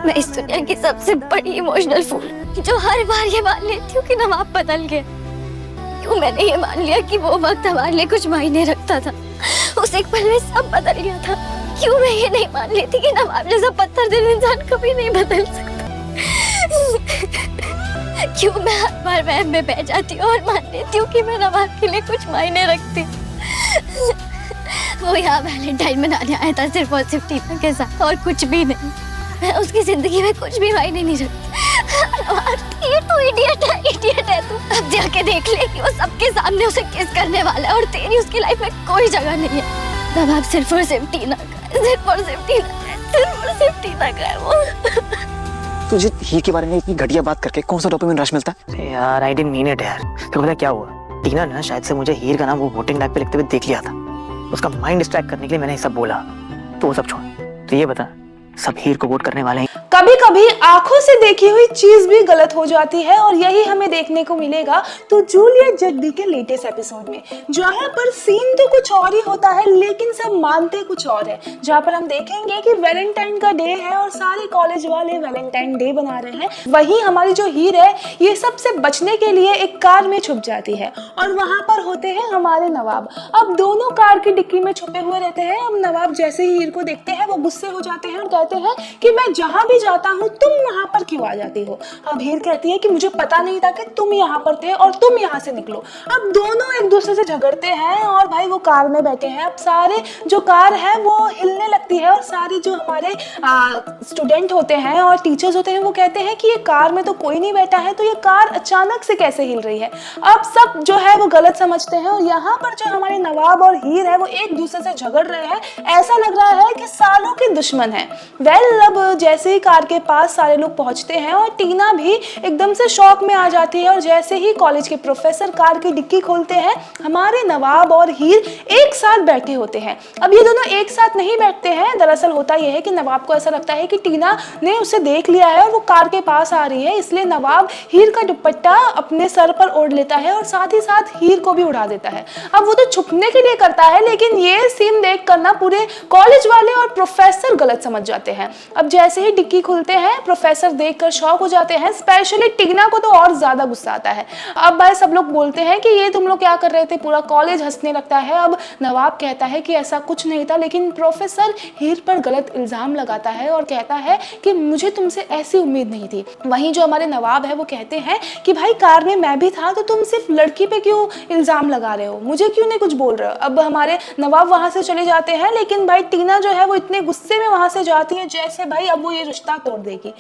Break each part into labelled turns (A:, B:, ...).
A: मैं इस दुनिया की सबसे बड़ी इमोशनल फूल जो हर बार ये मान लेती हूँ कि नवाब बदल गया। क्यों मैंने ये मान लिया कि वो वक्त हमारे लिए कुछ मायने रखता था, उस एक पल में सब बदल गया था। क्यों मैं ये नहीं मान लेती कि नवाब जैसा पत्थर दिल इंसान कभी नहीं बदल सकता। क्यों मैं हर बार वहम में बह जाती हूँ और मान लेती हूँ कि मैं नवाब के लिए कुछ मायने रखती हूँ। वो यहाँ वैलेंटाइन मनाने आया था सिर्फ और सिर्फ टीना के साथ और कुछ भी नहीं। मैं उसकी जिंदगी में कुछ भी मायने नहीं रखती। ये तो इडियट है तू। अब जाके देख ले कि वो सबके सामने उसे किस करने वाला है और तेरी उसकी लाइफ में कोई जगह नहीं है। नवाब सिर्फ और सिर्फ टीना का है, सिर्फ और सिर्फ टीना का है वो।
B: तुझे हीर के बारे में इतनी घटिया बात करके कौन सा डोपामिन रश मिलता है?
C: यार आई डिडंट मीन इट यार। तो पता क्या हुआ, टीना ने शायद से मुझे हीर का नाम वो वोटिंग बैग पे लिखते हुए देख लिया था। उसका माइंड डिस्ट्रैक्ट करने के लिए मैंने ये सब बोला। तो वो सब छोड़, तो ये बता सब हीर को वोट करने वाले हैं?
D: कभी कभी आंखों से देखी हुई चीज भी गलत हो जाती है और यही हमें देखने को मिलेगा तो जूलियट जगदी के लेटेस्ट एपिसोड में, जहां पर सीन तो कुछ और ही होता है लेकिन सब मानते कुछ और है। जहां पर हम देखेंगे कि वैलेंटाइन का डे है और सारे कॉलेज वाले वैलेंटाइन डे बना रहे हैं। वहीं हमारी जो हीर है ये सबसे बचने के लिए एक कार में छुप जाती है और वहां पर होते हैं हमारे नवाब। अब दोनों कार की डिक्की में छुपे हुए रहते हैं। अब नवाब जैसे ही हीर को देखते हैं वो गुस्से हो जाते हैं और कहते हैं कि मैं जहां भी जाता हूँ तुम वहां पर क्यों आ जाती हो। अब हीर कहती है कि मुझे पता नहीं था कि तुम यहाँ पर थे और तुम यहाँ से निकलो। अब दोनों एक दूसरे से झगड़ते हैं और भाई वो कार में बैठे हैं। अब सारे जो कार है वो हिलने लगती है और सारे जो हमारे स्टूडेंट होते हैं और टीचर्स होते हैं वो कहते हैं कि ये कार में तो कोई नहीं बैठा है, तो ये कार अचानक से कैसे हिल रही है। अब सब जो है वो गलत समझते हैं और यहाँ पर जो हमारे नवाब और हीर है वो एक दूसरे से झगड़ रहे हैं। ऐसा लग रहा है कि सालों के दुश्मन है। अब जैसे ही कार के पास सारे लोग पहुंचते हैं और टीना भी एकदम से शॉक में आ जाती है और जैसे ही कॉलेज के प्रोफेसर कार की डिक्की खोलते हैं हमारे नवाब और हीर एक साथ बैठे होते हैं। अब ये दोनों एक साथ नहीं बैठते हैं। दरअसल होता यह है कि नवाब को ऐसा लगता है कि टीना ने उसे देख लिया है और वो कार के पास आ रही है, इसलिए नवाब हीर का दुपट्टा अपने सर पर ओढ़ लेता है और साथ ही साथ हीर को भी उड़ा देता है। अब वो तो छुपने के लिए करता है लेकिन ये सीन देख कर ना पूरे कॉलेज वाले और प्रोफेसर गलत समझ जाते हैं। अब जैसे ही डिक्की खुलते हैं प्रोफेसर देखकर शॉक हो जाते हैं, स्पेशली टीना को तो और ज्यादा गुस्सा आता है। अब भाई सब लोग बोलते हैं कि ये तुम लोग क्या कर रहे थे, पूरा कॉलेज हंसने लगता है। अब नवाब कहता है कि ऐसा कुछ नहीं था, लेकिन प्रोफेसर हीर पर गलत इल्जाम लगाता है और कहता है कि मुझे तुमसे ऐसी उम्मीद नहीं थी। वहीं जो हमारे नवाब है वो कहते हैं कि भाई कार में मैं भी था तो तुम सिर्फ लड़की पे क्यों इल्जाम लगा रहे हो, मुझे क्यों नहीं कुछ बोल रहे हो। अब हमारे नवाब वहां से चले जाते हैं लेकिन भाई टीना जो है वो इतने गुस्से में वहां से जाती है जैसे भाई अब वो ये रिश्ता तोड़ देगी।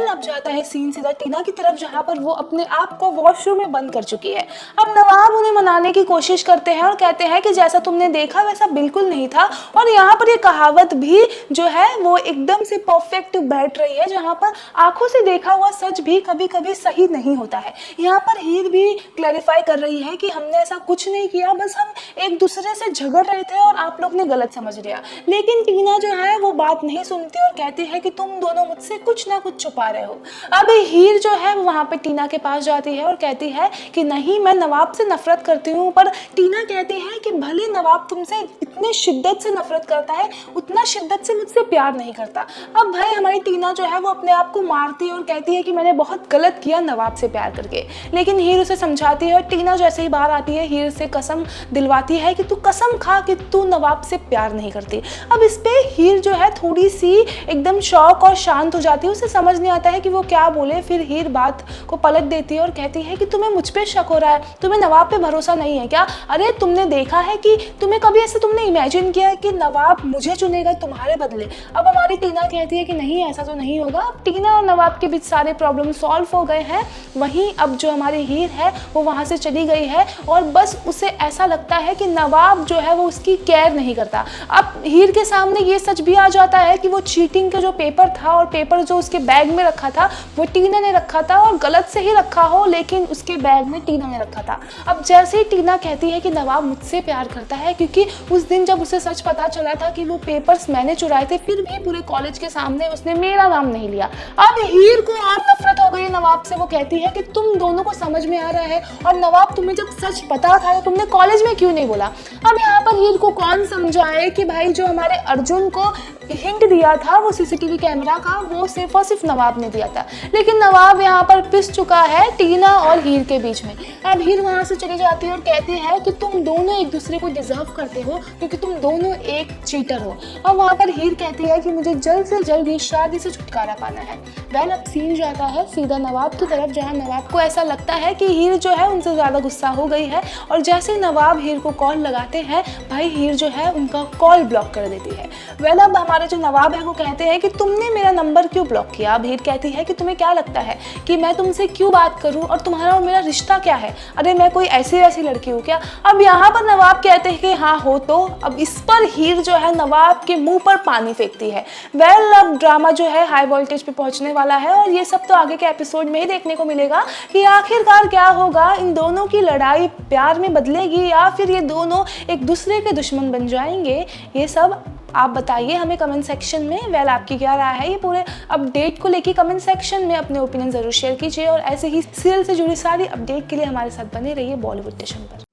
D: अब जाता है सीन सीधा टीना की तरफ जहां पर वो अपने आप को वॉशरूम में बंद कर चुकी है। अब नवाब उन्हें मनाने की कोशिश करते हैं और कहते हैं कि जैसा तुमने देखा वैसा बिल्कुल नहीं था और यहाँ पर ये कहावत भी जो है वो एकदम से परफेक्ट बैठ रही है, जहाँ पर आंखों से देखा हुआ सच भी कभी कभी सही नहीं होता है। यहाँ पर हीर भी क्लैरिफाई कर रही है कि हमने ऐसा कुछ नहीं किया, बस हम एक दूसरे से झगड़ रहे थे और आप लोग ने गलत समझ लिया। लेकिन टीना जो है वो बात नहीं सुनती और कहती है कि तुम दोनों मुझसे कुछ ना कुछ छुपा रहे हो। अब हीर जो है वहां पे टीना के पास जाती है और कहती है कि नहीं, मैं नवाब से नफरत करती हूँ। पर टीना कहती है कि भले नवाब तुमसे इतने शिद्दत से नफरत करता है उतना शिद्दत से मुझसे प्यार नहीं करता। अब भाई हमारी टीना जो है वो अपने आप को मारती है और कहती है कि मैंने बहुत गलत किया नवाब से प्यार करके। लेकिन हीर उसे समझाती है और टीना जैसे ही बाहर आती है हीर से कसम दिलवाती है कि तू कसम खा कि तू नवाब से प्यार नहीं करती। अब इस पे हीर जो है थोड़ी सी एकदम शॉक और शांत हो जाती है, उसे समझ नहीं आता है कि वो क्या बोले। फिर हीर बात को पलट देती है और कहती है कि तुम्हें मुझ पे शक हो रहा है, तुम्हें नवाब पे भरोसा नहीं है क्या? अरे तुमने देखा है कि तुम्हें कभी ऐसे तुमने इमेजिन किया है कि नवाब मुझे चुनेगा तुम्हारे बदले? अब हमारी टीना कहती है कि नहीं, ऐसा तो नहीं होगा। अब टीना और नवाब के बीच सारे प्रॉब्लम सॉल्व हो गए हैं। वहीं अब जो हमारी हीर है वो वहां से चली गई है और बस उसे ऐसा लगता है कि नवाब जो है वो उसकी केयर नहीं करता। अब हीर के सामने ये सच भी आ जाता है कि वो चीटिंग का जो पेपर था और पेपर जो उसके बैग में रखा था वो टीना ने रखा था और गलत से ही रखा हो, लेकिन उसके बैग में टीना ने रखा था। अब जैसे ही टीना कहती है कि नवाब मुझसे प्यार करता है, क्योंकि उस दिन जब उसे सच पता चला था कि वो पेपर्स मैंने चुराए थे, फिर भी पूरे कॉलेज के सामने उसने मेरा नाम नहीं लिया। अब हीर को और नफरत हो गई नवाब से। वो कहती है कि तुम दोनों को समझ में आ रहा है और नवाब तुम्हें जब सच पता था तो तुमने कॉलेज में क्यों नहीं बोला? अब यहाँ पर हीर को कौन समझाए कि भाई जो हमारे अर्जुन को हिंट दिया था वो सीसीटीवी कैमरा का, वो सिर्फ और सिर्फ नवाब ने दिया था। लेकिन नवाब यहाँ पर पिस चुका है टीना और हीर के बीच में। अब हीर वहाँ से चली जाती है और कहती है कि तुम दोनों एक दूसरे को डिजर्व करते हो क्योंकि तुम दोनों एक चीटर हो। अब वहाँ पर हीर कहती है कि मुझे जल्द से जल्द इस शादी से छुटकारा पाना है। वेल अब सीन जाता है सीधा नवाब की तरफ, जहाँ नवाब को ऐसा लगता है कि हीर जो है उनसे ज़्यादा गुस्सा हो गई है। और जैसे ही नवाब हीर को कॉल लगाते हैं, भाई हीर जो है उनका कॉल ब्लॉक कर देती है। वेल अब हमारे जो नवाब है वो कहते हैं कि तुमने मेरा नंबर क्यों ब्लॉक किया। अब हीर कहती है कि तुम्हें क्या लगता है कि मैं तुमसे क्यों बात करूं और तुम्हारा और मेरा रिश्ता क्या है, अरे मैं कोई ऐसी वैसी लड़की हूँ क्या। अब यहाँ पर नवाब कहते हैं कि हाँ हो तो। अब इस पर हीर जो है नवाब के मुंह पर पानी फेंकती है। वेल अब ड्रामा जो है हाई वोल्टेज पे पहुंचने वाला है और ये सब तो आगे के एपिसोड में ही देखने को मिलेगा कि आखिरकार क्या होगा। इन दोनों की लड़ाई प्यार में बदलेगी या फिर ये दोनों एक दूसरे के दुश्मन बन जाएंगे, ये सब आप बताइए हमें कमेंट सेक्शन में। वेल आपकी क्या राय है ये पूरे अपडेट को लेके कमेंट सेक्शन में अपने ओपिनियन जरूर शेयर कीजिए और ऐसे ही सीरियल से जुड़ी सारी अपडेट के लिए हमारे साथ बने रहिए बॉलीवुड स्टेशन पर।